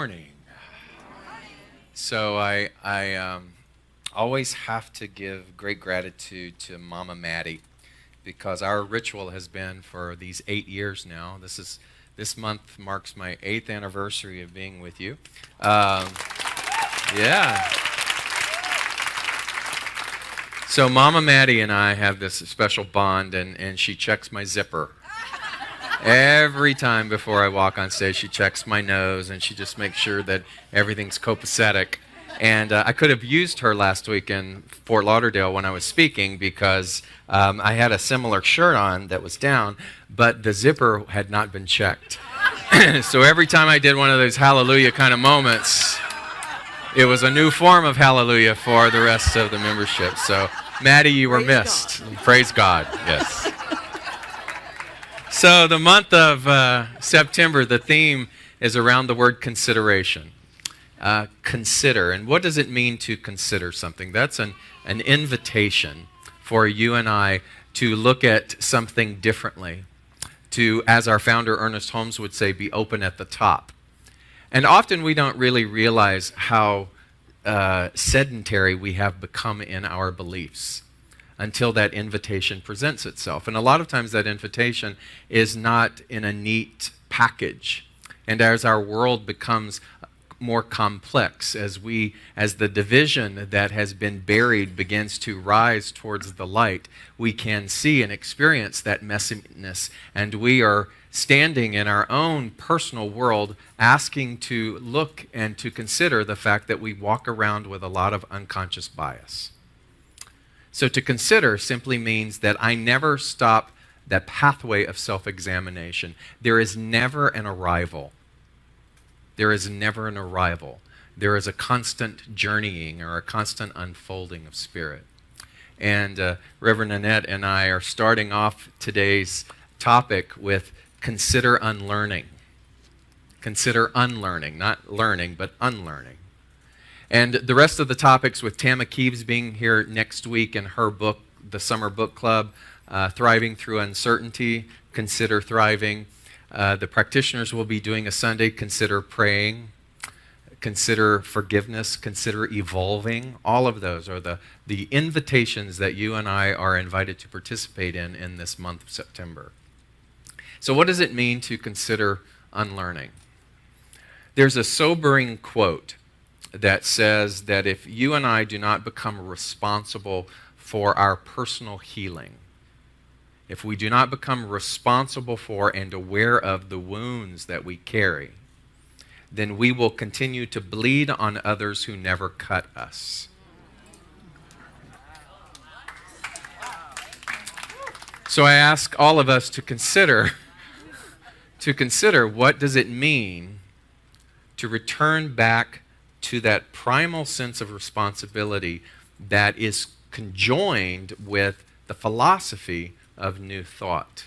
morning. So I always have to give great gratitude to Mama Maddie because our ritual has been for these 8 years now. This month marks my 8th anniversary of being with you. Yeah. So Mama Maddie and I have this special bond, and she checks my zipper. Every time before I walk on stage, she checks my nose, and she just makes sure that everything's copacetic. And I could have used her last week in Fort Lauderdale when I was speaking because I had a similar shirt on that was down, but the zipper had not been checked. So every time I did one of those hallelujah kind of moments, it was a new form of hallelujah for the rest of the membership. So, Maddie, you were missed. Praise God, yes. So the month of September, the theme is around the word consideration. Consider. And what does it mean to consider something? That's an invitation for you and I to look at something differently, to, as our founder Ernest Holmes would say, be open at the top. And often we don't really realize how sedentary we have become in our beliefs until that invitation presents itself. And a lot of times that invitation is not in a neat package. And as our world becomes more complex, as the division that has been buried begins to rise towards the light, we can see and experience that messiness. And we are standing in our own personal world asking to look and to consider the fact that we walk around with a lot of unconscious bias. So to consider simply means that I never stop that pathway of self-examination. There is never an arrival. There is never an arrival. There is a constant journeying or a constant unfolding of spirit. And Reverend Annette and I are starting off today's topic with consider unlearning. Consider unlearning, not learning, but unlearning. And the rest of the topics, with Tama Keeves being here next week in her book, the Summer Book Club, Thriving Through Uncertainty, Consider Thriving. The practitioners will be doing a Sunday, Consider Praying, Consider Forgiveness, Consider Evolving. All of those are the invitations that you and I are invited to participate in this month of September. So what does it mean to consider unlearning? There's a sobering quote that says that if you and I do not become responsible for our personal healing, if we do not become responsible for and aware of the wounds that we carry, then we will continue to bleed on others who never cut us. So I ask all of us to consider what does it mean to return back to that primal sense of responsibility that is conjoined with the philosophy of new thought.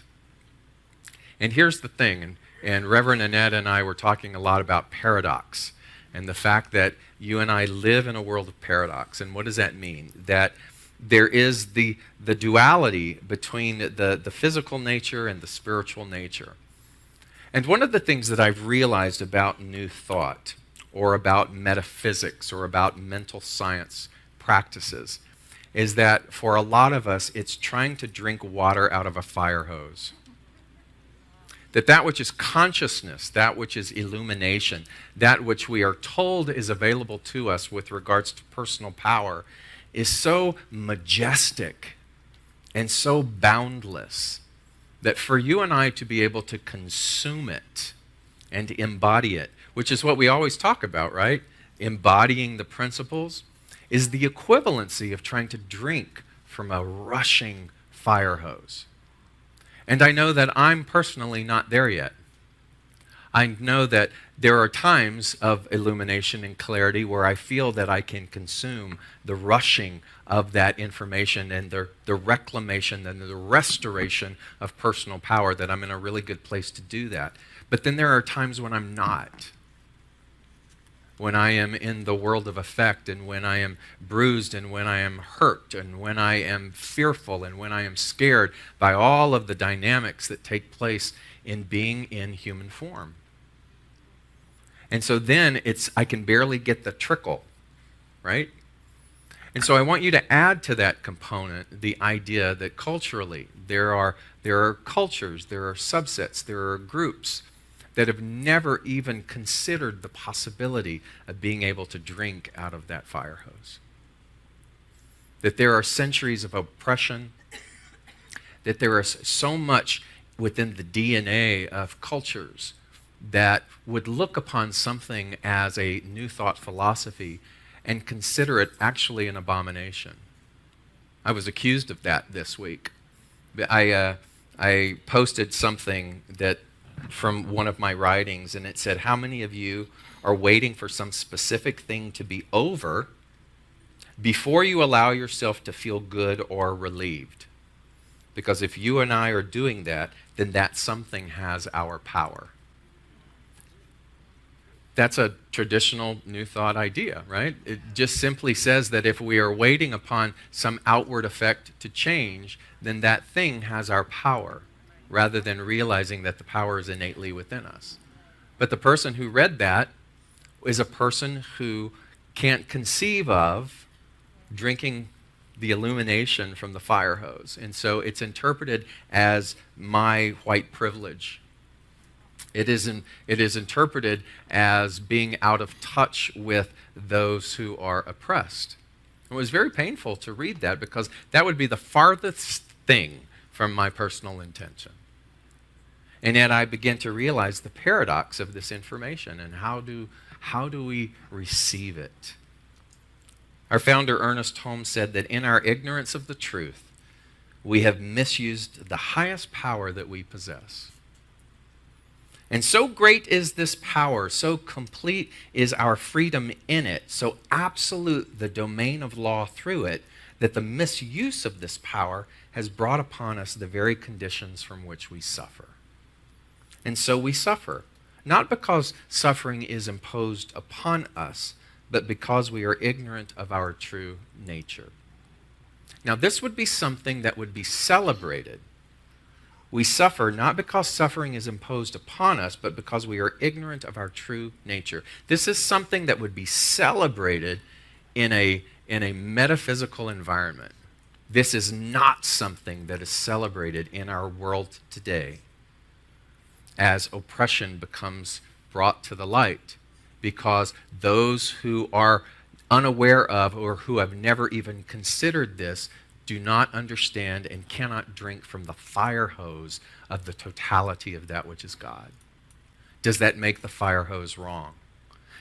And here's the thing, and Reverend Annette and I were talking a lot about paradox and the fact that you and I live in a world of paradox. And what does that mean? That there is the duality between the physical nature and the spiritual nature. And one of the things that I've realized about new thought, or about metaphysics, or about mental science practices, is that for a lot of us, it's trying to drink water out of a fire hose. That which is consciousness, that which is illumination, that which we are told is available to us with regards to personal power, is so majestic and so boundless that for you and I to be able to consume it and embody it, which is what we always talk about, right? Embodying the principles is the equivalency of trying to drink from a rushing fire hose. And I know that I'm personally not there yet. I know that there are times of illumination and clarity where I feel that I can consume the rushing of that information and the reclamation and the restoration of personal power, that I'm in a really good place to do that. But then there are times when I'm not. When I am in the world of effect, and when I am bruised, and when I am hurt, and when I am fearful, and when I am scared by all of the dynamics that take place in being in human form. And so then I can barely get the trickle, right? And so I want you to add to that component the idea that culturally there are cultures, there are subsets, there are groups that have never even considered the possibility of being able to drink out of that fire hose. That there are centuries of oppression, that there is so much within the DNA of cultures that would look upon something as a new thought philosophy and consider it actually an abomination. I was accused of that this week. I posted something that from one of my writings, and it said, how many of you are waiting for some specific thing to be over before you allow yourself to feel good or relieved? Because if you and I are doing that, then that something has our power. That's a traditional New Thought idea, right? It just simply says that if we are waiting upon some outward effect to change, then that thing has our power, rather than realizing that the power is innately within us. But the person who read that is a person who can't conceive of drinking the illumination from the fire hose. And so it's interpreted as my white privilege. It is interpreted as being out of touch with those who are oppressed. It was very painful to read that, because that would be the farthest thing from my personal intention. And yet I begin to realize the paradox of this information, and how do we receive it? Our founder, Ernest Holmes, said that in our ignorance of the truth, we have misused the highest power that we possess. And so great is this power, so complete is our freedom in it, so absolute the domain of law through it, that the misuse of this power has brought upon us the very conditions from which we suffer. And so we suffer, not because suffering is imposed upon us, but because we are ignorant of our true nature. Now, this would be something that would be celebrated. We suffer not because suffering is imposed upon us, but because we are ignorant of our true nature. This is something that would be celebrated in a metaphysical environment. This is not something that is celebrated in our world today as oppression becomes brought to the light, because those who are unaware of or who have never even considered this do not understand and cannot drink from the fire hose of the totality of that which is God. Does that make the fire hose wrong?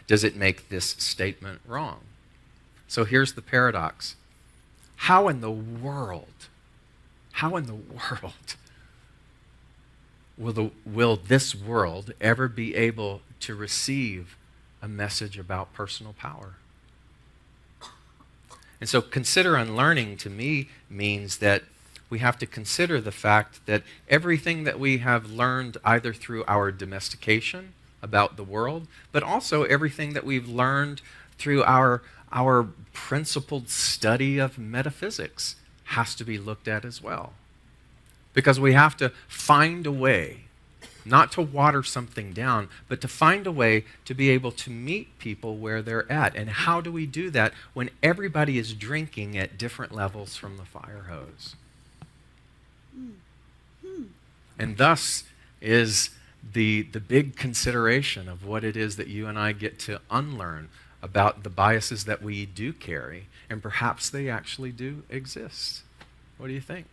Does it make this statement wrong? So here's the paradox. How in the world will this world ever be able to receive a message about personal power? And so consider unlearning to me means that we have to consider the fact that everything that we have learned either through our domestication about the world, but also everything that we've learned through our principled study of metaphysics has to be looked at as well. Because we have to find a way, not to water something down, but to find a way to be able to meet people where they're at. And how do we do that when everybody is drinking at different levels from the fire hose? And thus is the big consideration of what it is that you and I get to unlearn about the biases that we do carry, and perhaps they actually do exist. What do you think?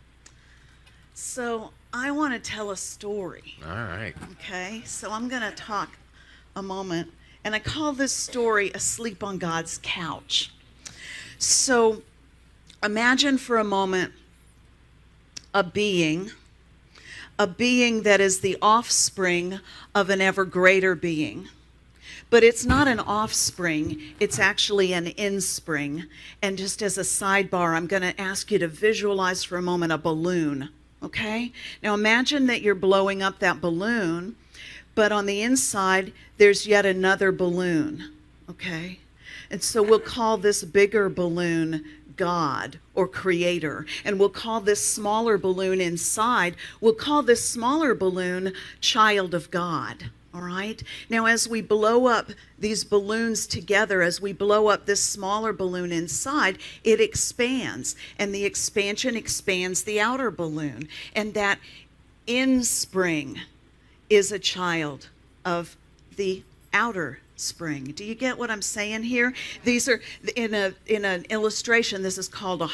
So I want to tell a story. All right. Okay, so I'm going to talk a moment, and I call this story Asleep on God's Couch. So imagine for a moment a being that is the offspring of an ever greater being. But it's not an offspring, it's actually an inspring. And just as a sidebar, I'm going to ask you to visualize for a moment a balloon. Okay? Now imagine that you're blowing up that balloon, but on the inside, there's yet another balloon. Okay? And so we'll call this bigger balloon God or Creator. And we'll call this smaller balloon inside, we'll call this smaller balloon Child of God. All right. Now, as we blow up these balloons together, as we blow up this smaller balloon inside, it expands. And the expansion expands the outer balloon. And that inspring is a child of the outer spring. Do you get what I'm saying here? These are, in an illustration, this is called a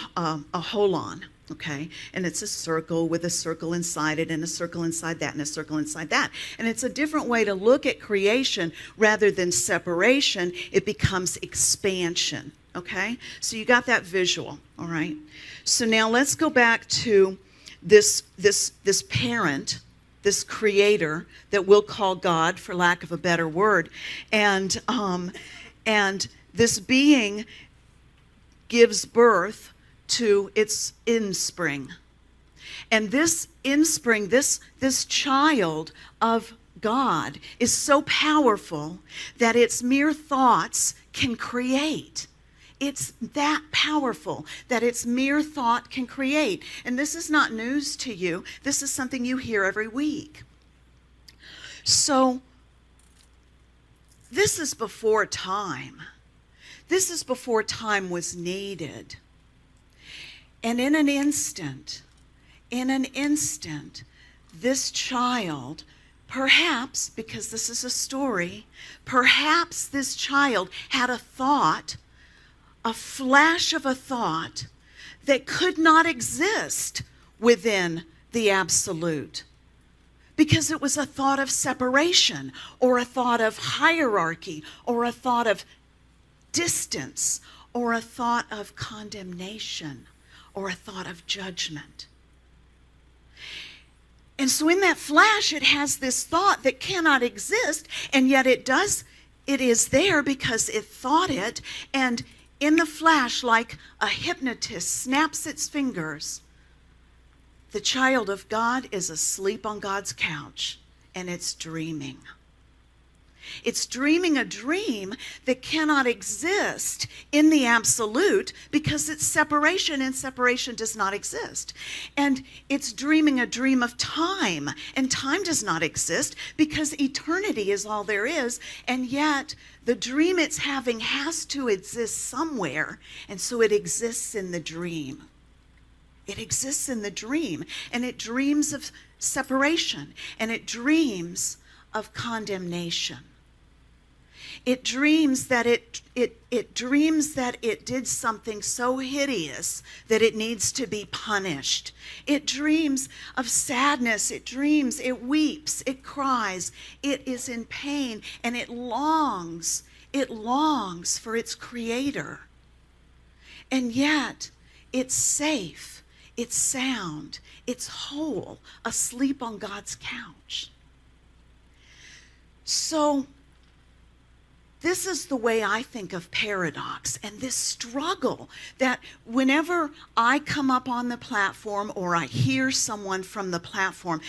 holon. Okay, and it's a circle with a circle inside it, and a circle inside that, and a circle inside that. And it's a different way to look at creation. Rather than separation, it becomes expansion. Okay, so you got that visual. All right. So now let's go back to this parent, this creator that we'll call God, for lack of a better word, and this being gives birth to its inspring. And this inspring, this child of God, is so powerful that its mere thoughts can create. It's that powerful that its mere thought can create. And this is not news to you. This is something you hear every week. So this is before time. This is before time was needed. And in an instant, this child, perhaps, because this is a story, perhaps this child had a thought, a flash of a thought that could not exist within the absolute. Because it was a thought of separation, or a thought of hierarchy, or a thought of distance, or a thought of condemnation, or a thought of judgment. And so in that flash, it has this thought that cannot exist, and yet it is there because it thought it, and in the flash, like a hypnotist snaps its fingers, the child of God is asleep on God's couch, and it's dreaming. It's dreaming a dream that cannot exist in the absolute because it's separation, and separation does not exist. And it's dreaming a dream of time, and time does not exist because eternity is all there is. And yet the dream it's having has to exist somewhere, and so it exists in the dream. It exists in the dream, and it dreams of separation, and it dreams of condemnation. It dreams that it dreams that it did something so hideous that it needs to be punished. It dreams of sadness. It dreams, it weeps, it cries, it is in pain, and it longs for its creator. And yet, it's safe, it's sound, it's whole, asleep on God's couch. So, this is the way I think of paradox, and this struggle that whenever I come up on the platform or I hear someone from the platform,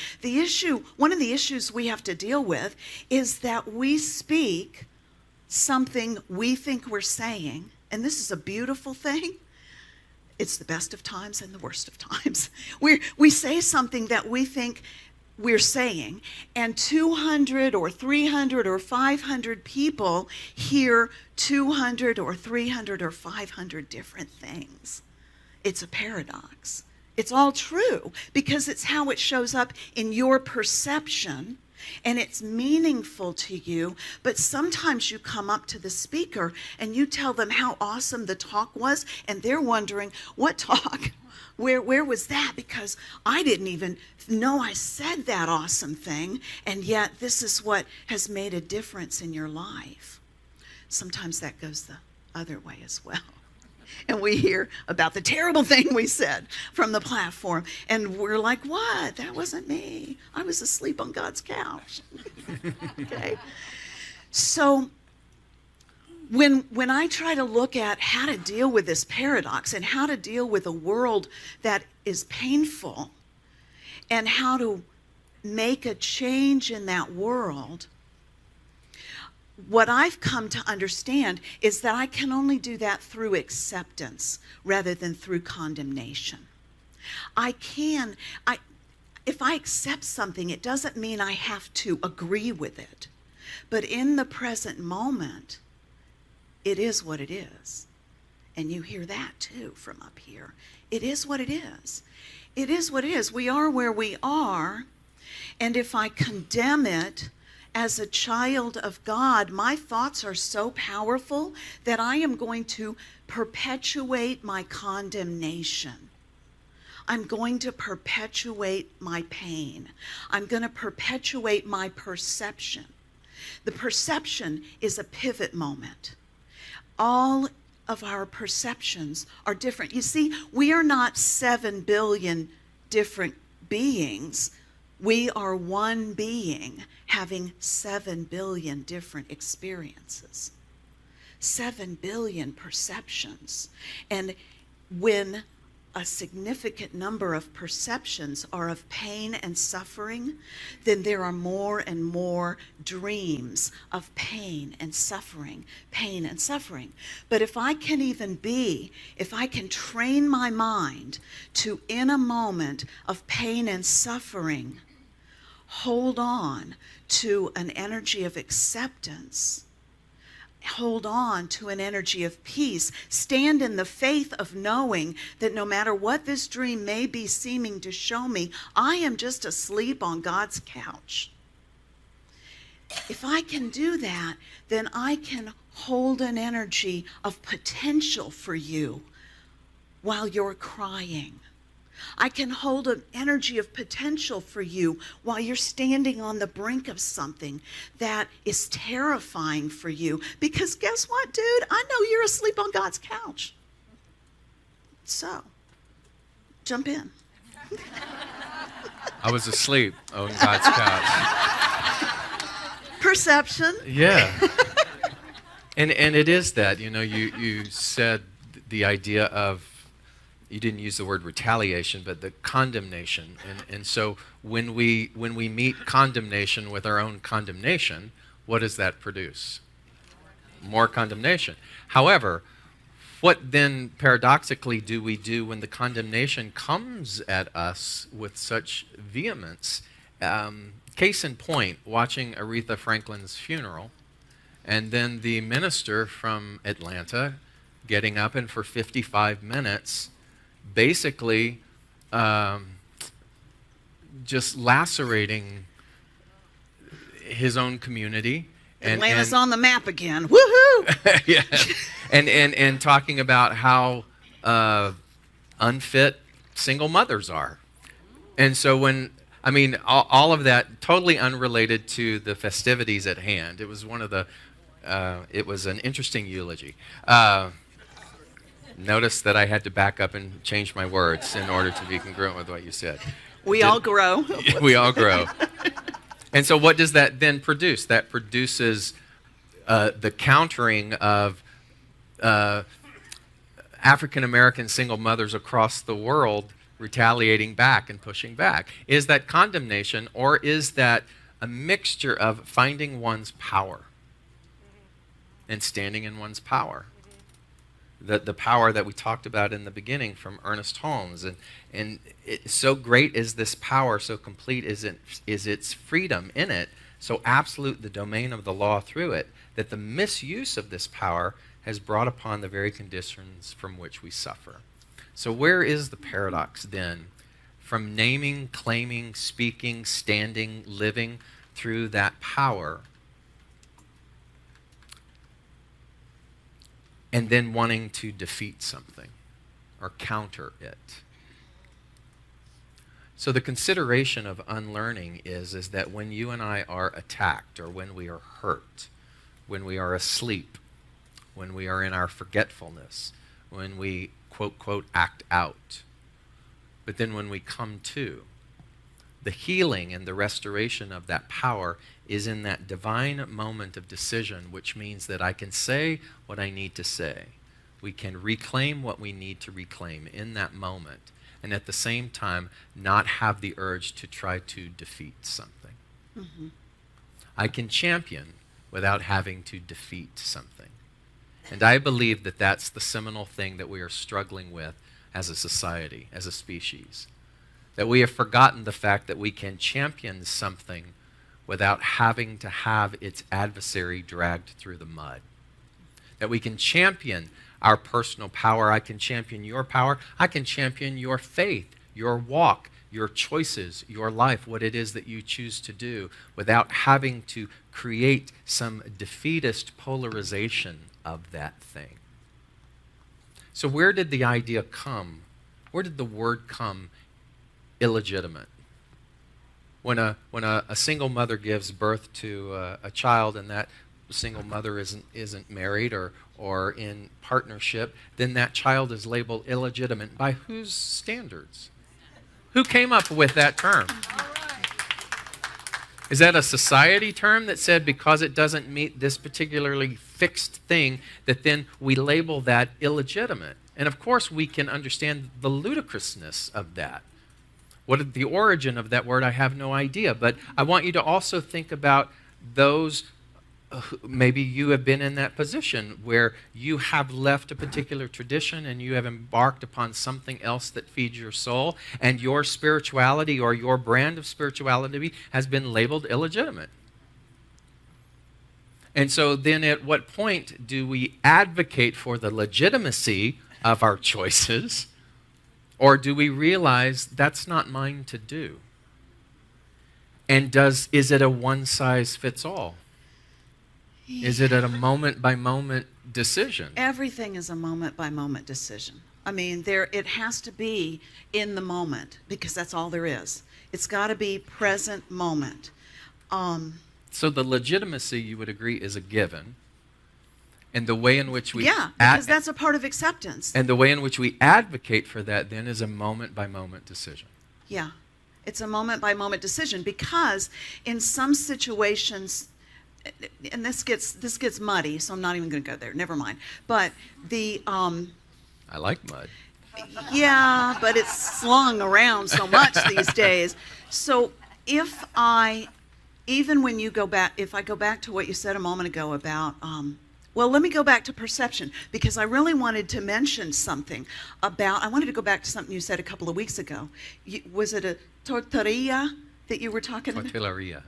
one of the issues we have to deal with is that we speak something we think we're saying, and this is a beautiful thing. It's the best of times and the worst of times. We say something that we think we're saying, and 200 or 300 or 500 people hear 200 or 300 or 500 different things. It's a paradox. It's all true because it's how it shows up in your perception, and it's meaningful to you. But sometimes you come up to the speaker and you tell them how awesome the talk was, and they're wondering, what talk? Where was that? Because I didn't even know I said that awesome thing, and yet this is what has made a difference in your life. Sometimes that goes the other way as well. And we hear about the terrible thing we said from the platform, and we're like, what? That wasn't me. I was asleep on God's couch. Okay? So when I try to look at how to deal with this paradox and how to deal with a world that is painful and how to make a change in that world, what I've come to understand is that I can only do that through acceptance rather than through condemnation. If I accept something, it doesn't mean I have to agree with it. But in the present moment, it is what it is. And you hear that too from up here. It is what it is. It is what it is. We are where we are. And if I condemn it as a child of God, my thoughts are so powerful that I am going to perpetuate my condemnation. I'm going to perpetuate my pain. I'm going to perpetuate my perception. The perception is a pivot moment. All of our perceptions are different. You see, we are not 7 billion different beings. We are one being having 7 billion different experiences. 7 billion perceptions. And when a significant number of perceptions are of pain and suffering, then there are more and more dreams of pain and suffering, pain and suffering. But if I can train my mind to, in a moment of pain and suffering, hold on to an energy of acceptance, hold on to an energy of peace, stand in the faith of knowing that no matter what this dream may be seeming to show me, I am just asleep on God's couch. If I can do that, then I can hold an energy of potential for you while you're crying. I can hold an energy of potential for you while you're standing on the brink of something that is terrifying for you. Because guess what, dude? I know you're asleep on God's couch. So, jump in. I was asleep on God's couch. Perception. Yeah. And it is that, you said the idea of, you didn't use the word retaliation, but the condemnation. And so when we meet condemnation with our own condemnation, what does that produce? More condemnation. However, what then paradoxically do we do when the condemnation comes at us with such vehemence? Case in point, watching Aretha Franklin's funeral, and then the minister from Atlanta getting up and for 55 minutes basically just lacerating his own community. Atlanta's on the map again. Woohoo! Yeah. And talking about how unfit single mothers are. And so all of that totally unrelated to the festivities at hand. It was it was an interesting eulogy. Notice that I had to back up and change my words in order to be congruent with what you said. We all grow. We all grow. And so what does that then produce? That produces the countering of African American single mothers across the world retaliating back and pushing back. Is that condemnation, or is that a mixture of finding one's power and standing in one's power? The power that we talked about in the beginning from Ernest Holmes. And so great is this power, so complete is its freedom in it, so absolute the domain of the law through it, that the misuse of this power has brought upon the very conditions from which we suffer. So where is the paradox then from naming, claiming, speaking, standing, living through that power, and then wanting to defeat something or counter it? So the consideration of unlearning is that when you and I are attacked, or when we are hurt, when we are asleep, when we are in our forgetfulness, when we, quote, quote, act out, but then when we come to, the healing and the restoration of that power is in that divine moment of decision, which means that I can say what I need to say. We can reclaim what we need to reclaim in that moment, and at the same time not have the urge to try to defeat something. Mm-hmm. I can champion without having to defeat something. And I believe that that's the seminal thing that we are struggling with as a society, as a species. That we have forgotten the fact that we can champion something without having to have its adversary dragged through the mud. That we can champion our personal power. I can champion your power. I can champion your faith, your walk, your choices, your life, what it is that you choose to do, without having to create some defeatist polarization of that thing. So where did the idea come? Where did the word come illegitimate? When a single mother gives birth to a child, and that single mother isn't married or in partnership, then that child is labeled illegitimate. By whose standards? Who came up with that term? Is that a society term that said because it doesn't meet this particularly fixed thing, that then we label that illegitimate? And of course we can understand the ludicrousness of that. What is the origin of that word? I have no idea. But I want you to also think about those, maybe you have been in that position where you have left a particular tradition and you have embarked upon something else that feeds your soul, and your spirituality or your brand of spirituality has been labeled illegitimate. And so then at what point do we advocate for the legitimacy of our choices? Or do we realize that's not mine to do? And is it a one-size-fits-all? Is it a moment-by-moment decision? Everything is a moment-by-moment decision. I mean, it has to be in the moment, because that's all there is. It's got to be present moment. So the legitimacy, you would agree, is a given. And the way in which we because that's a part of acceptance. And the way in which we advocate for that then is a moment-by-moment decision. Yeah, it's a moment-by-moment decision, because in some situations, and this gets muddy, so I'm not even going to go there. Never mind. But I like mud. Yeah, but it's slung around so much these days. So if I go back to what you said a moment ago about well, let me go back to perception, because I really wanted to mention something I wanted to go back to something you said a couple of weeks ago. Was it a tortilla that you were talking about? Tortilleria.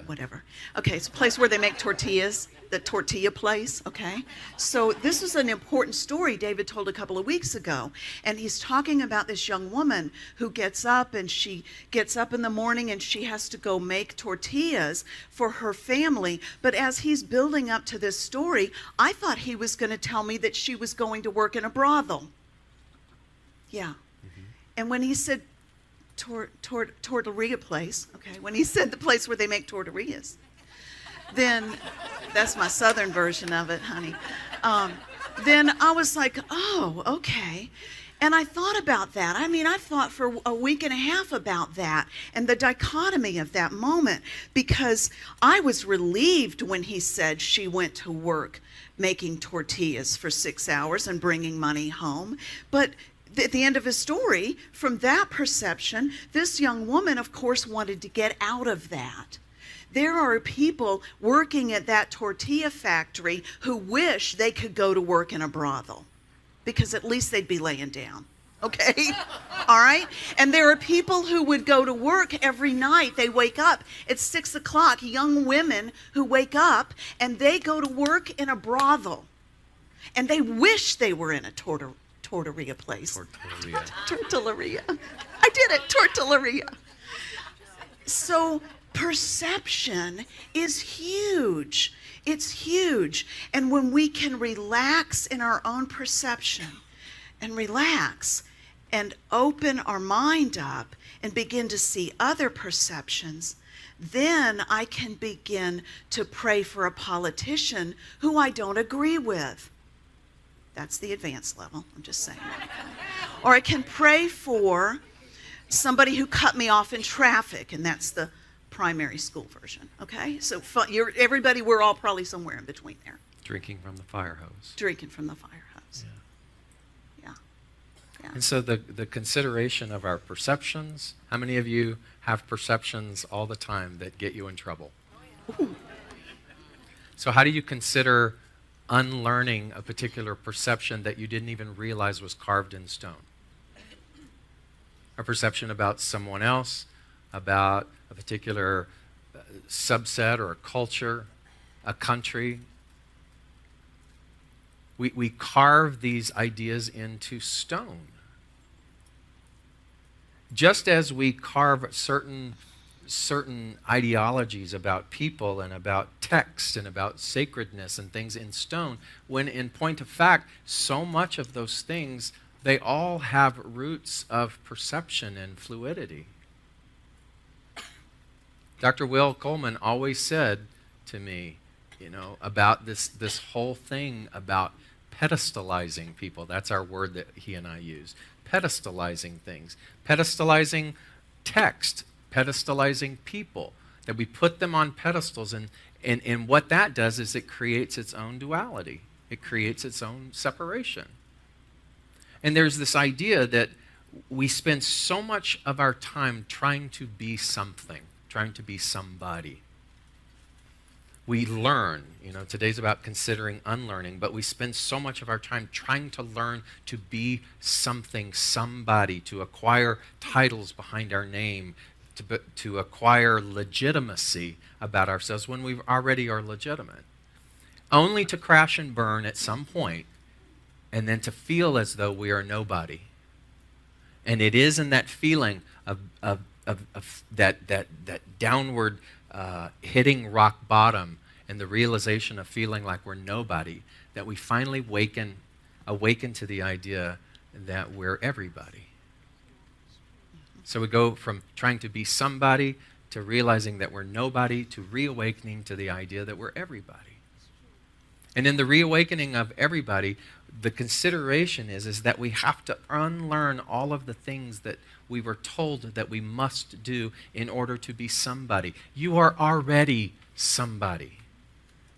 Whatever. Okay, it's a place where they make tortillas, the tortilla place, okay? So this is an important story David told a couple of weeks ago, and he's talking about this young woman who gets up, and she gets up in the morning and she has to go make tortillas for her family. But as he's building up to this story, I thought he was going to tell me that she was going to work in a brothel. Yeah. Mm-hmm. And when he said tortilleria place, okay, when he said the place where they make tortillas, then that's my southern version of it, honey. Then I was like, oh, okay. And I thought about that. I mean, I thought for a week and a half about that and the dichotomy of that moment, because I was relieved when he said she went to work making tortillas for 6 hours and bringing money home. But at the end of his story, from that perception, this young woman, of course, wanted to get out of that. There are people working at that tortilla factory who wish they could go to work in a brothel, because at least they'd be laying down. Okay? All right? And there are people who would go to work every night. They wake up at 6 o'clock, young women who wake up and they go to work in a brothel. And they wish they were in a tortilleria place. Tortilleria. I did it. Tortilleria. So perception is huge. It's huge. And when we can relax in our own perception and relax and open our mind up and begin to see other perceptions, then I can begin to pray for a politician who I don't agree with. That's the advanced level, I'm just saying. Or I can pray for somebody who cut me off in traffic, and that's the primary school version, okay? So everybody, we're all probably somewhere in between there. Drinking from the fire hose. Drinking from the fire hose. Yeah. And so the consideration of our perceptions, how many of you have perceptions all the time that get you in trouble? Ooh. So how do you consider unlearning a particular perception that you didn't even realize was carved in stone? A perception about someone else, about a particular subset or a culture, a country. We carve these ideas into stone. Just as we carve certain ideologies about people and about text and about sacredness and things in stone, when in point of fact, so much of those things, they all have roots of perception and fluidity. Dr. Will Coleman always said to me, about this whole thing about pedestalizing people. That's our word that he and I use. Pedestalizing things. Pedestalizing text. Pedestalizing people. That we put them on pedestals. And what that does is it creates its own duality. It creates its own separation. And there's this idea that we spend so much of our time trying to be something, trying to be somebody. We learn, today's about considering unlearning, but we spend so much of our time trying to learn to be something, somebody, to acquire titles behind our name, to acquire legitimacy about ourselves when we already are legitimate, only to crash and burn at some point, and then to feel as though we are nobody. And it is in that feeling of that downward hitting rock bottom and the realization of feeling like we're nobody that we finally awaken to the idea that we're everybody. So we go from trying to be somebody to realizing that we're nobody to reawakening to the idea that we're everybody. And in the reawakening of everybody, the consideration is that we have to unlearn all of the things that we were told that we must do in order to be somebody. You are already somebody.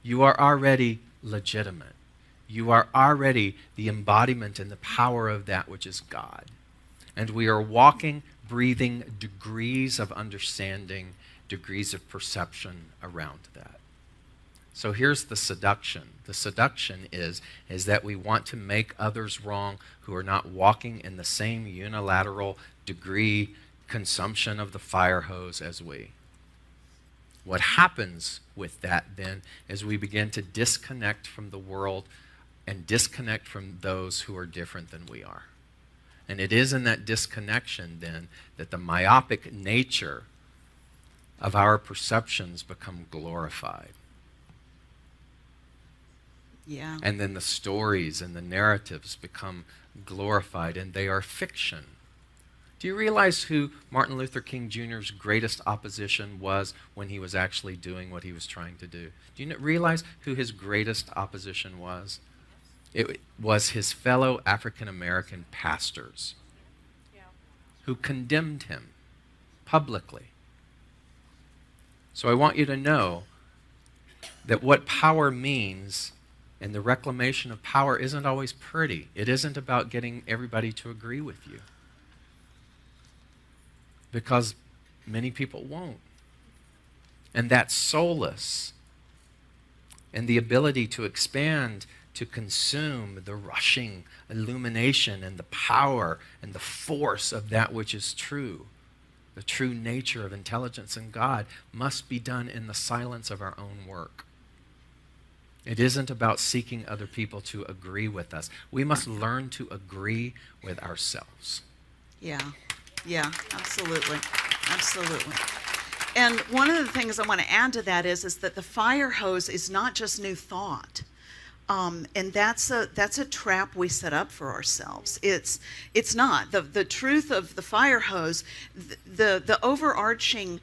You are already legitimate. You are already the embodiment and the power of that which is God. And we are walking, breathing degrees of understanding, degrees of perception around that. So here's the seduction. The seduction is that we want to make others wrong who are not walking in the same unilateral degree consumption of the fire hose as we. What happens with that then is we begin to disconnect from the world and disconnect from those who are different than we are. And it is in that disconnection then that the myopic nature of our perceptions become glorified. Yeah. And then the stories and the narratives become glorified, and they are fiction. Do you realize who Martin Luther King Jr.'s greatest opposition was when he was actually doing what he was trying to do? Do you realize who his greatest opposition was? It was his fellow African American pastors who condemned him publicly. So I want you to know that what power means and the reclamation of power isn't always pretty. It isn't about getting everybody to agree with you. Because many people won't. And that solace and the ability to expand, to consume the rushing illumination and the power and the force of that which is true, the true nature of intelligence in God, must be done in the silence of our own work. It isn't about seeking other people to agree with us. We must learn to agree with ourselves. Yeah, absolutely. And one of the things I want to add to that is that the fire hose is not just new thought. And that's a trap we set up for ourselves. It's not. The truth of the fire hose, the overarching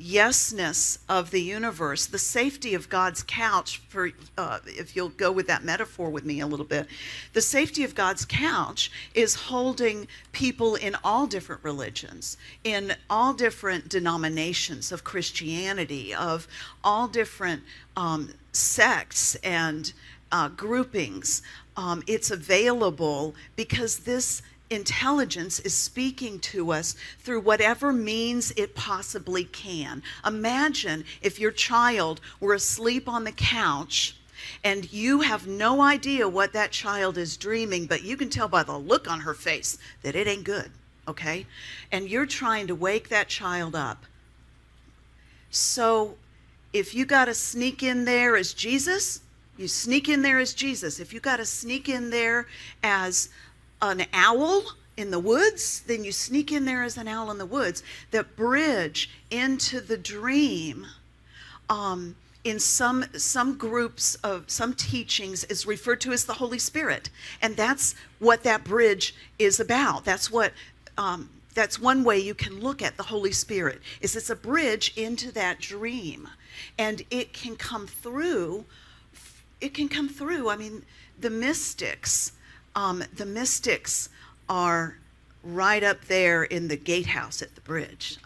yesness of the universe, the safety of God's couch, for if you'll go with that metaphor with me a little bit, the safety of God's couch is holding people in all different religions, in all different denominations of Christianity, of all different sects and groupings. It's available because this intelligence is speaking to us through whatever means it possibly can. Imagine if your child were asleep on the couch and you have no idea what that child is dreaming, but you can tell by the look on her face that it ain't good. okay? And you're trying to wake that child up. So if you got to sneak in there as Jesus, you sneak in there as Jesus. If you got to sneak in there as an owl in the woods, then you sneak in there as an owl in the woods. The bridge into the dream, in some groups of some teachings, is referred to as the Holy Spirit, and that's what that bridge is about. That's one way you can look at the Holy Spirit, is it's a bridge into that dream, and it can come through. I mean, the mystics are right up there in the gatehouse at the bridge,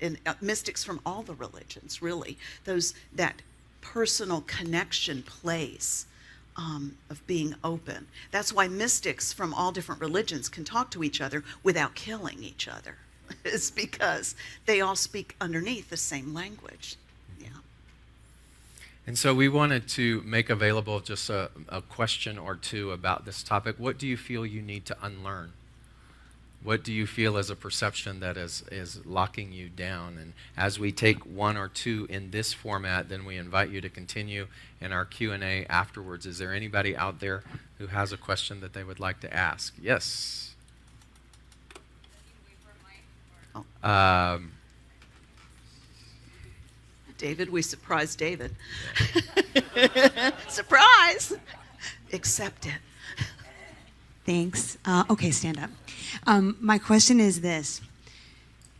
and mystics from all the religions, really, that personal connection place of being open. That's why mystics from all different religions can talk to each other without killing each other. It's because they all speak underneath the same language. Yeah. And so we wanted to make available just a question or two about this topic. What do you feel you need to unlearn? What do you feel as a perception that is locking you down? And as we take one or two in this format, then we invite you to continue in our Q&A afterwards. Is there anybody out there who has a question that they would like to ask? Yes. David, we surprised David. Surprise! Accept it. Thanks. Okay, stand up. My question is this,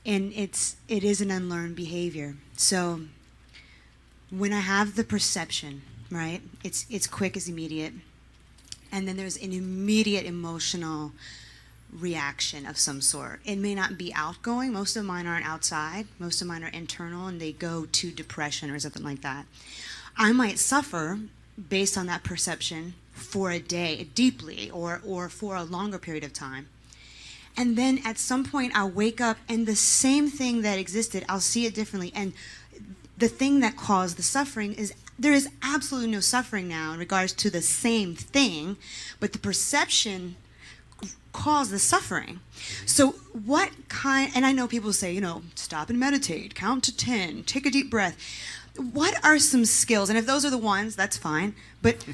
and it is an unlearned behavior. So when I have the perception, right, it's quick, it's immediate, and then there's an immediate emotional reaction of some sort. It may not be outgoing. Most of mine aren't outside. Most of mine are internal, and they go to depression or something like that. I might suffer based on that perception for a day, deeply, or for a longer period of time. And then at some point I'll wake up and the same thing that existed, I'll see it differently. And the thing that caused the suffering is, there is absolutely no suffering now in regards to the same thing, but the perception caused the suffering. So what kind, and I know people say, stop and meditate, count to 10, take a deep breath. What are some skills? And if those are the ones, that's fine. But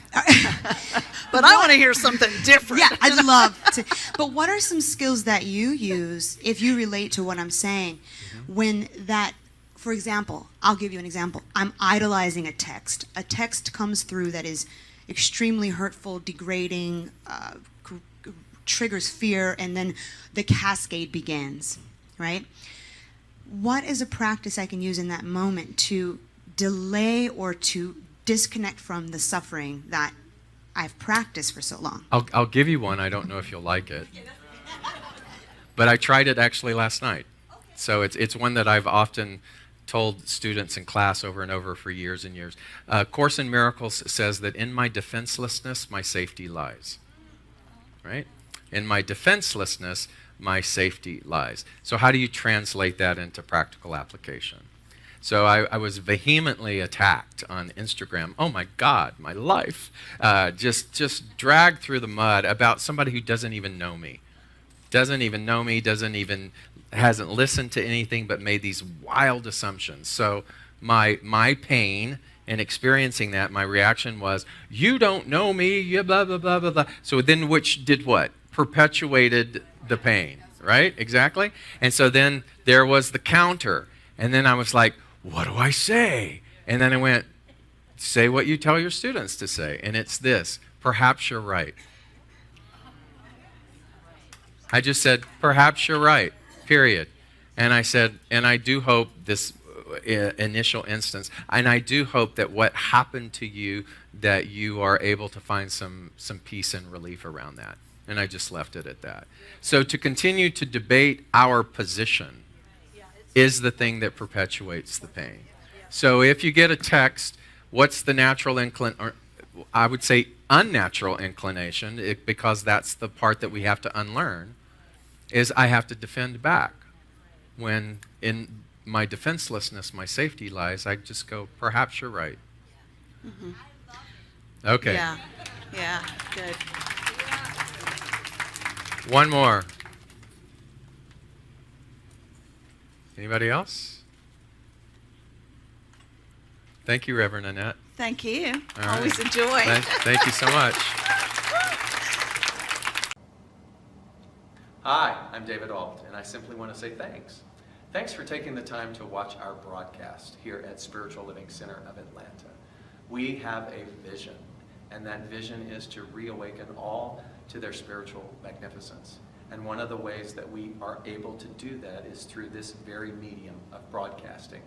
but I want to hear something different. Yeah, I'd love to. But what are some skills that you use, if you relate to what I'm saying, when that, for example, I'll give you an example. I'm idolizing a text. A text comes through that is extremely hurtful, degrading, triggers fear, and then the cascade begins, right? What is a practice I can use in that moment to delay or to disconnect from the suffering that I've practiced for so long? I'll give you one. I don't know if you'll like it. But I tried it actually last night. So it's one that I've often told students in class over and over for years and years. Course in Miracles says that in my defenselessness, my safety lies. Right? In my defenselessness, my safety lies. So how do you translate that into practical application? So I was vehemently attacked on Instagram. Oh my God, my life. Just dragged through the mud about somebody who doesn't even know me. Hasn't listened to anything but made these wild assumptions. So my pain in experiencing that, my reaction was, you don't know me, you blah, blah, blah, blah, blah. So then which did what? Perpetuated the pain, right? Exactly. And so then there was the counter. And then I was like, what do I say? And then I went, say what you tell your students to say. And it's this, perhaps you're right. I just said, perhaps you're right, period. And I said, and I do hope this initial instance, and I do hope that what happened to you, that you are able to find some peace and relief around that. And I just left it at that. So to continue to debate our position is the thing that perpetuates the pain. So if you get a text, what's the natural or I would say unnatural inclination, because that's the part that we have to unlearn, is I have to defend back. When in my defenselessness, my safety lies, I just go, perhaps you're right. Mm-hmm. Okay. Yeah, good. One more. Anybody else? Thank you, Reverend Annette. Thank you. All right. Always enjoy. Thank you so much. Hi, I'm David Ault, and I simply want to say thanks. Thanks for taking the time to watch our broadcast here at Spiritual Living Center of Atlanta. We have a vision, and that vision is to reawaken all to their spiritual magnificence. And one of the ways that we are able to do that is through this very medium of broadcasting.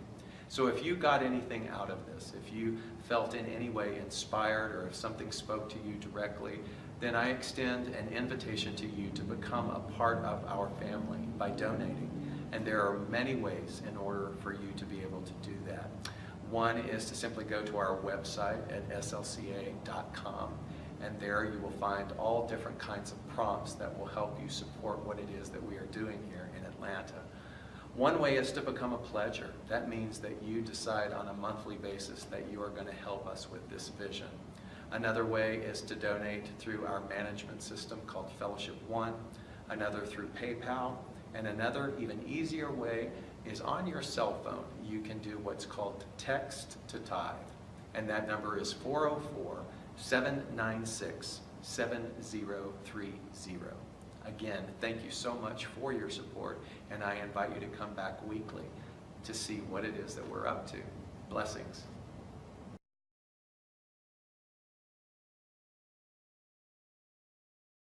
So if you got anything out of this, if you felt in any way inspired, or if something spoke to you directly, then I extend an invitation to you to become a part of our family by donating. And there are many ways in order for you to be able to do that. One is to simply go to our website at slca.com, and there you will find all different kinds of prompts that will help you support what it is that we are doing here in Atlanta. One way is to become a pledger. That means that you decide on a monthly basis that you are going to help us with this vision. Another way is to donate through our management system called Fellowship One, another through PayPal, and another even easier way is on your cell phone. You can do what's called text to tithe, and that number is 404-796-7030. Again, thank you so much for your support, and I invite you to come back weekly to see what it is that we're up to. Blessings.